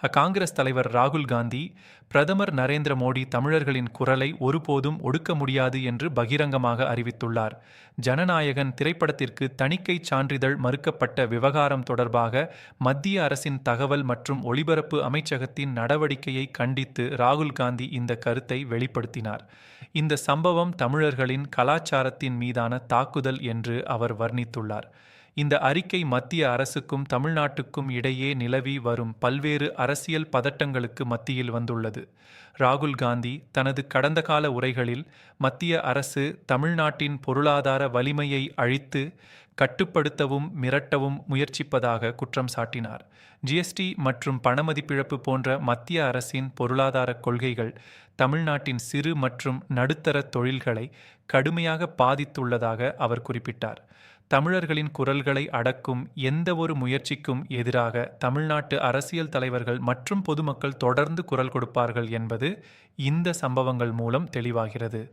காங்கிரஸ் தலைவர் ராகுல் காந்தி, பிரதமர் நரேந்திர மோடி தமிழர்களின் குரலை ஒருபோதும் ஒடுக்க முடியாது என்று பகிரங்கமாக அறிவித்துள்ளார். ஜனநாயகன் திரைப்படத்திற்கு தணிக்கை சான்றிதழ் மறுக்கப்பட்ட விவகாரம் தொடர்பாக மத்திய அரசின் தகவல் மற்றும் ஒலிபரப்பு அமைச்சகத்தின் நடவடிக்கையை கண்டித்து ராகுல் காந்தி இந்த கருத்தை வெளிப்படுத்தினார். இந்த சம்பவம் தமிழர்களின் கலாச்சாரத்தின் மீதான தாக்குதல் என்று அவர் வர்ணித்துள்ளார். இந்த அறிக்கை மத்திய அரசுக்கும் தமிழ்நாட்டுக்கும் இடையே நிலவி வரும் பல்வேறு அரசியல் பதட்டங்களுக்கு மத்தியில் வந்துள்ளது. ராகுல் காந்தி தனது கடந்த கால உரைகளில் மத்திய அரசு தமிழ்நாட்டின் பொருளாதார வலிமையை அழித்து கட்டுப்படுத்தவும் மிரட்டவும் முயற்சிப்பதாக குற்றம் சாட்டினார். ஜிஎஸ்டி மற்றும் பணமதிப்பிழப்பு போன்ற மத்திய அரசின் பொருளாதார கொள்கைகள் தமிழ்நாட்டின் சிறு மற்றும் நடுத்தர தொழில்களை கடுமையாக பாதித்துள்ளதாக அவர் குறிப்பிட்டார். தமிழர்களின் குரல்களை அடக்கும் எந்தவொரு முயற்சிக்கும் எதிராக தமிழ்நாட்டு அரசியல் தலைவர்கள் மற்றும் பொதுமக்கள் தொடர்ந்து குரல் கொடுப்பார்கள் என்பது இந்த சம்பவங்கள் மூலம் தெளிவாகிறது.